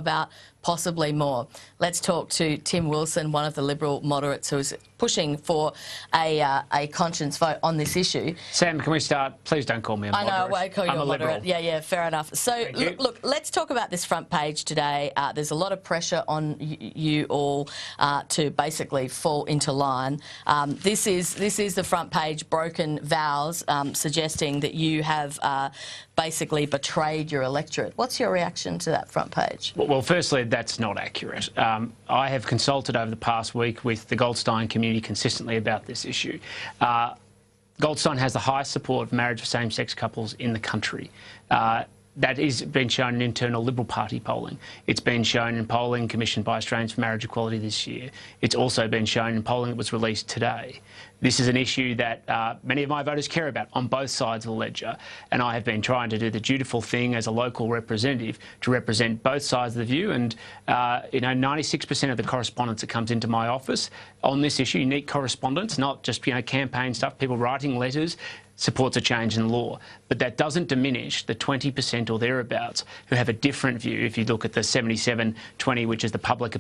about possibly more. Let's talk to Tim Wilson, one of the Liberal moderates who is pushing for a conscience vote on this issue. Sam, can we start? Please don't call me a moderate. I know, I won't call you a moderate. Liberal. Yeah, fair enough. So, look, let's talk about this front page today. There's a lot of pressure on you all to basically fall into line. This is the front page, broken vows, suggesting that you have basically betrayed your electorate. What's your reaction to that front page? Well, firstly, that's not accurate. I have consulted over the past week with the Goldstein community consistently about this issue. Goldstein has the highest support of marriage for same-sex couples in the country. That has been shown in internal Liberal Party polling. It's been shown in polling commissioned by Australians for Marriage Equality this year. It's also been shown in polling that was released today. This is an issue that many of my voters care about on both sides of the ledger, and I have been trying to do the dutiful thing as a local representative to represent both sides of the view. And, 96% of the correspondence that comes into my office on this issue, unique correspondence, not just, campaign stuff, people writing letters, supports a change in law. But that doesn't diminish the 20% or thereabouts who have a different view. If you look at the 77-20, which is the published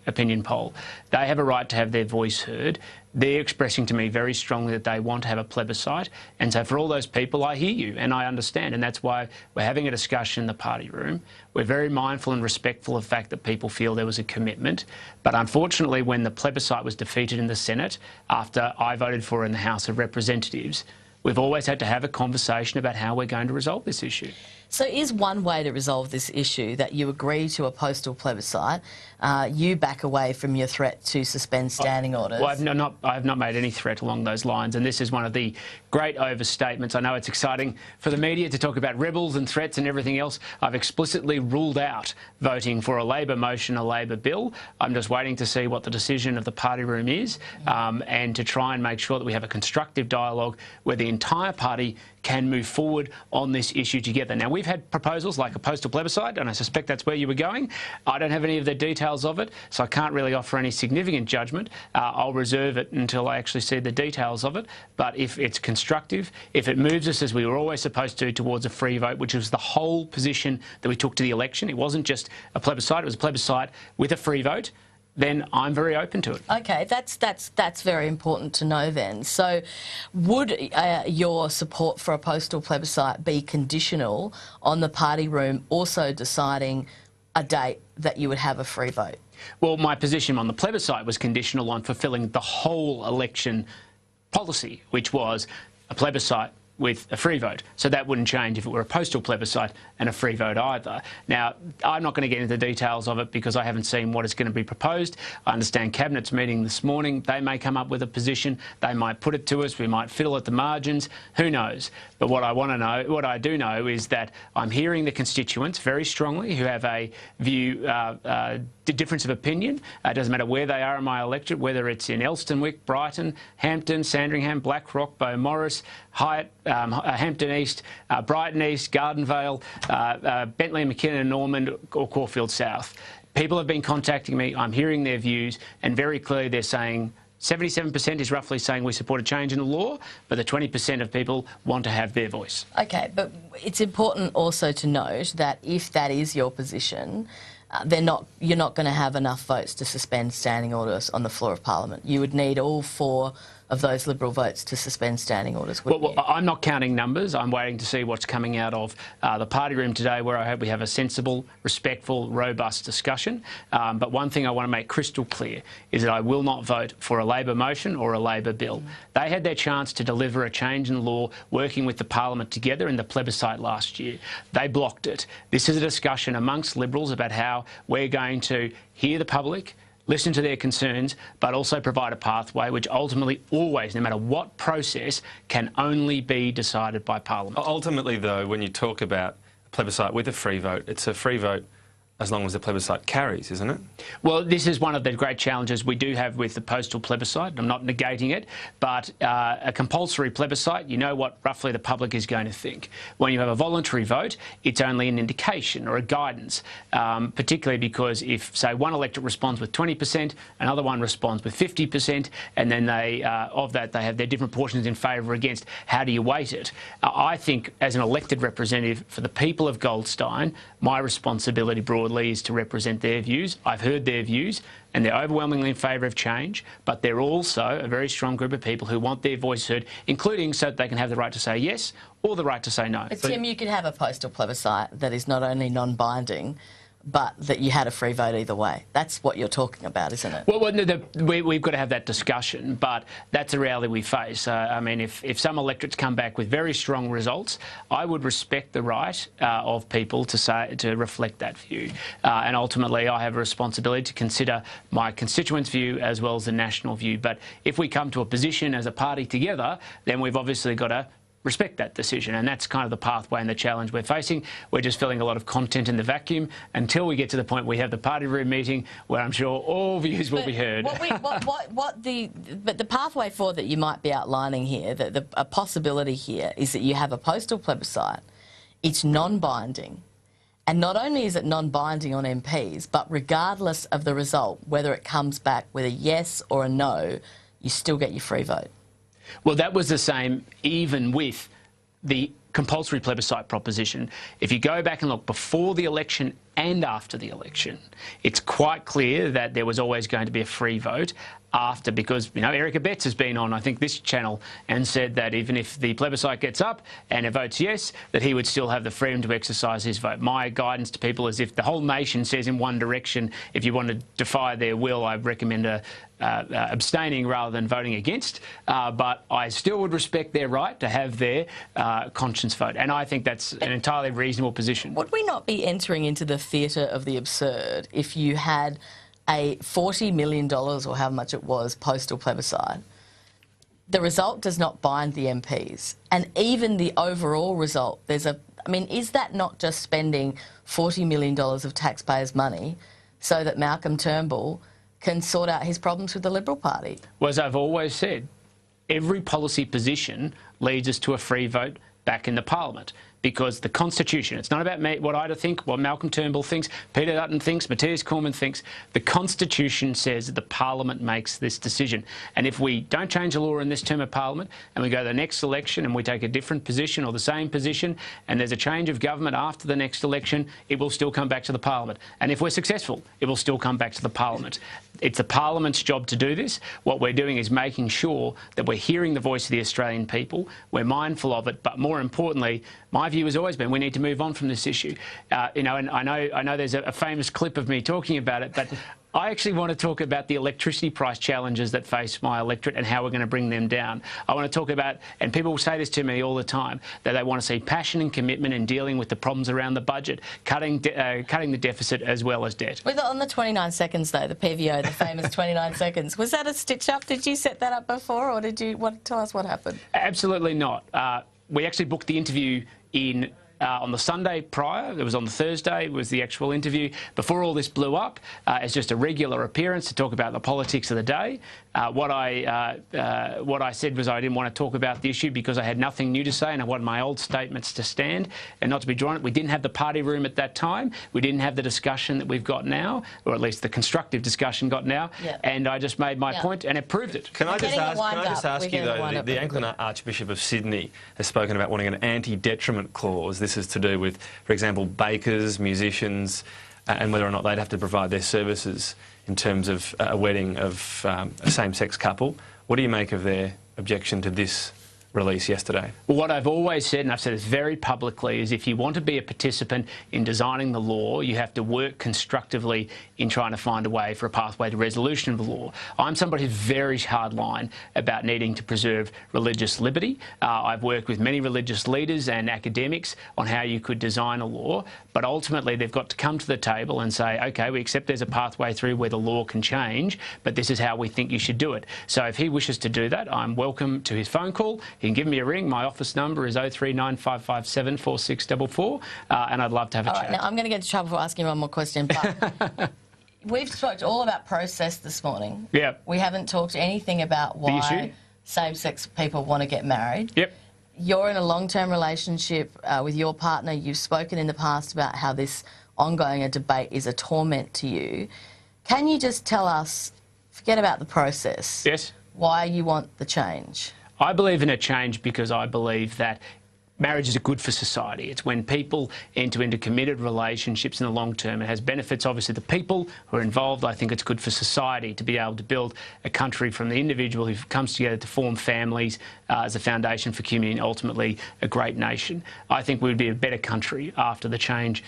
opinion poll, they have a right to have their voice heard. They're expressing to me very strongly that they want to have a plebiscite. And so for all those people, I hear you and I understand. And that's why we're having a discussion in the party room. We're very mindful and respectful of the fact that people feel there was a commitment. But unfortunately, when the plebiscite was defeated in the Senate, after I voted for it in the House of Representatives, we've always had to have a conversation about how we're going to resolve this issue. So is one way to resolve this issue that you agree to a postal plebiscite, you back away from your threat to suspend standing orders? Well, I have not made any threat along those lines, and this is one of the great overstatements. I know it's exciting for the media to talk about rebels and threats and everything else. I've explicitly ruled out voting for a Labor motion, a Labor bill. I'm just waiting to see what the decision of the party room is, and to try and make sure that we have a constructive dialogue where the entire party can move forward on this issue together. Now, we've had proposals like a postal plebiscite, and I suspect that's where you were going. I don't have any of the details of it, so I can't really offer any significant judgment. I'll reserve it until I actually see the details of it. But if it's constructive, if it moves us as we were always supposed to towards a free vote, which was the whole position that we took to the election, it wasn't just a plebiscite, it was a plebiscite with a free vote, then I'm very open to it. OK, that's very important to know then. So would your support for a postal plebiscite be conditional on the party room also deciding a date that you would have a free vote? Well, my position on the plebiscite was conditional on fulfilling the whole election policy, which was a plebiscite with a free vote. So that wouldn't change if it were a postal plebiscite and a free vote either. Now, I'm not going to get into the details of it because I haven't seen what is going to be proposed. I understand Cabinet's meeting this morning. They may come up with a position. They might put it to us. We might fiddle at the margins. Who knows? But what I do know is that I'm hearing the constituents very strongly who have a view, difference of opinion. It doesn't matter where they are in my electorate, whether it's in Elstonwick, Brighton, Hampton, Sandringham, Blackrock, Beaumaris, Hyatt, Hampton East, Brighton East, Gardenvale, Bentley, McKinnon, Norman or Caulfield South. People have been contacting me. I'm hearing their views, and very clearly they're saying 77% is roughly saying we support a change in the law, but the 20% of people want to have their voice. OK, but it's important also to note that if that is your position, you're not going to have enough votes to suspend standing orders on the floor of Parliament. You would need all 4 of those Liberal votes to suspend standing orders, wouldn't you? Well, I'm not counting numbers. I'm waiting to see what's coming out of the party room today, where I hope we have a sensible, respectful, robust discussion. But one thing I want to make crystal clear is that I will not vote for a Labor motion or a Labor bill. They had their chance to deliver a change in law working with the Parliament together in the plebiscite last year. They blocked it. This is a discussion amongst Liberals about how we're going to hear the public, listen to their concerns, but also provide a pathway which ultimately always, no matter what process, can only be decided by Parliament. Ultimately, though, when you talk about a plebiscite with a free vote, it's a free vote as long as the plebiscite carries, isn't it? Well, this is one of the great challenges we do have with the postal plebiscite. I'm not negating it, but a compulsory plebiscite, you know what roughly the public is going to think. When you have a voluntary vote, it's only an indication or a guidance, particularly because if, say, one electorate responds with 20%, another one responds with 50%, and then of that they have their different portions in favour or against, how do you weight it? I think, as an elected representative for the people of Goldstein, my responsibility broadly ultimately is to represent their views. I've heard their views, and they're overwhelmingly in favour of change, but they're also a very strong group of people who want their voice heard, including so that they can have the right to say yes or the right to say no. But Tim, you could have a postal plebiscite that is not only non-binding, but that you had a free vote either way. That's what you're talking about, isn't it? Well, we've got to have that discussion, but that's a reality we face. I mean, if some electorates come back with very strong results, I would respect the right of people to reflect that view. And ultimately, I have a responsibility to consider my constituents' view as well as the national view. But if we come to a position as a party together, then we've obviously got to respect that decision, and that's kind of the pathway and the challenge we're facing. We're just filling a lot of content in the vacuum until we get to the point we have the party room meeting where I'm sure all views will be heard. But the pathway forward that you might be outlining here, a possibility here is that you have a postal plebiscite, it's non-binding, and not only is it non-binding on MPs, but regardless of the result, whether it comes back with a yes or a no, you still get your free vote. Well, that was the same even with the compulsory plebiscite proposition. If you go back and look before the election and after the election, it's quite clear that there was always going to be a free vote after, because, you know, Erica Betts has been on, I think, this channel and said that even if the plebiscite gets up and it votes yes, that he would still have the freedom to exercise his vote. My guidance to people is if the whole nation says in one direction, if you want to defy their will, I recommend abstaining rather than voting against. But I still would respect their right to have their conscience vote. And I think that's an entirely reasonable position. Would we not be entering into the theatre of the absurd if you had a $40 million, or however much it was, postal plebiscite? The result does not bind the MPs. And even the overall result, I mean, is that not just spending $40 million of taxpayers' money so that Malcolm Turnbull can sort out his problems with the Liberal Party? Well, as I've always said, every policy position leads us to a free vote back in the Parliament, because the Constitution, it's not about me, what I think, what Malcolm Turnbull thinks, Peter Dutton thinks, Matthias Cormann thinks. The Constitution says that the Parliament makes this decision. And if we don't change the law in this term of Parliament and we go to the next election and we take a different position or the same position and there's a change of government after the next election, it will still come back to the Parliament. And if we're successful, it will still come back to the Parliament. It's the Parliament's job to do this. What we're doing is making sure that we're hearing the voice of the Australian people, we're mindful of it, but more importantly, my view has always been we need to move on from this issue. You know, and I know there's a famous clip of me talking about it, but I actually want to talk about the electricity price challenges that face my electorate and how we're going to bring them down. I want to talk about, and people say this to me all the time, that they want to see passion and commitment in dealing with the problems around the budget, cutting the deficit as well as debt. On the 29 seconds, though, the PVO, the famous 29 seconds, was that a stitch-up? Did you set that up before, or did you tell us what happened? Absolutely not. We actually booked the interview on the Sunday prior. It was on the Thursday, was the actual interview, before all this blew up, as just a regular appearance to talk about the politics of the day. What I said was I didn't want to talk about the issue because I had nothing new to say and I wanted my old statements to stand and not to be drawn. We didn't have the party room at that time. We didn't have the discussion that we've got now, or at least the constructive discussion got now. Yeah. And I just made my point and it proved it. Can I just ask you, though, the Anglican Archbishop of Sydney has spoken about wanting an anti-detriment clause. This is to do with, for example, bakers, musicians, and whether or not they'd have to provide their services in terms of a wedding of a same-sex couple. What do you make of their objection to this release yesterday? Well, what I've always said, and I've said this very publicly, is if you want to be a participant in designing the law, you have to work constructively in trying to find a way for a pathway to resolution of the law. I'm somebody who's very hardline about needing to preserve religious liberty. I've worked with many religious leaders and academics on how you could design a law, but ultimately they've got to come to the table and say, OK, we accept there's a pathway through where the law can change, but this is how we think you should do it. So if he wishes to do that, I'm welcome to his phone call. He can give me a ring. My office number is 039557 4644, and I'd love to have a chat. Now, I'm going to get into trouble for asking one more question, but we've talked all about process this morning. Yep. We haven't talked anything about why same-sex people want to get married. Yep. You're in a long-term relationship with your partner. You've spoken in the past about how this ongoing debate is a torment to you. Can you just tell us, forget about the process, yes, why you want the change? I believe in a change because I believe that marriages are good for society. It's when people enter into committed relationships in the long term. It has benefits, obviously, to the people who are involved. I think it's good for society to be able to build a country from the individual who comes together to form families as a foundation for community and ultimately a great nation. I think we would be a better country after the change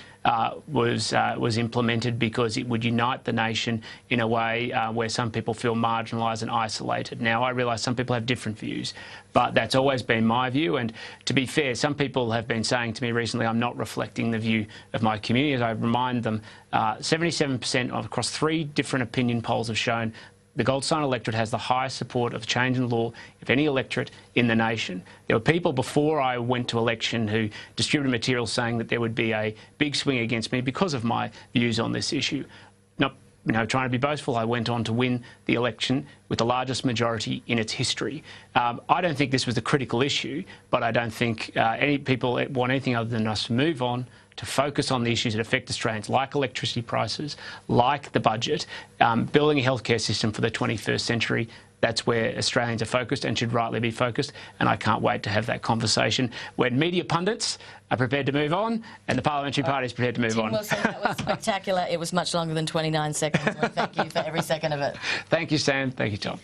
was implemented, because it would unite the nation in a way where some people feel marginalised and isolated. Now, I realise some people have different views, but that's always been my view. And to be fair, some people have been saying to me recently I'm not reflecting the view of my community. As I remind them, 77% across 3 different opinion polls have shown the Goldstein electorate has the highest support of change in law of any electorate in the nation. There were people before I went to election who distributed material saying that there would be a big swing against me because of my views on this issue. Not trying to be boastful, I went on to win the election with the largest majority in its history. I don't think this was the critical issue, but I don't think any people want anything other than us to move on, to focus on the issues that affect Australians, like electricity prices, like the budget, building a healthcare system for the 21st century. That's where Australians are focused and should rightly be focused, and I can't wait to have that conversation when media pundits are prepared to move on and the parliamentary party is prepared to move on. Wilson, that was spectacular. It was much longer than 29 seconds. Thank you for every second of it. Thank you, Sam. Thank you, Tom.